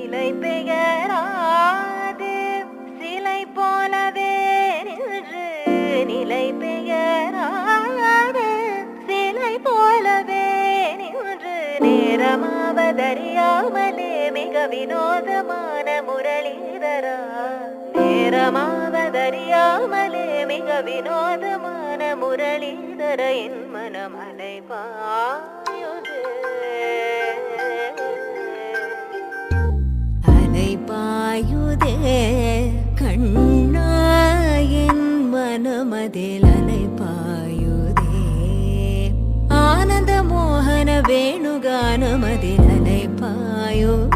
நிலை பெயராது சிலை போலவே நின்று நிலை பெயராது சிலை போலவே நின்று நேரமாவதறியாமலே மிக வினோதமான முரளிதரா நேரமாவதறியாமலே மிக வினோதமான முரளிதர என் மனம் அலைபாயுதே அலைபாயுதே கண்ணா என் மனமதில் அலைபாயுதே ஆனந்த மோகன வேணுகானமதில் அலைபாயுதே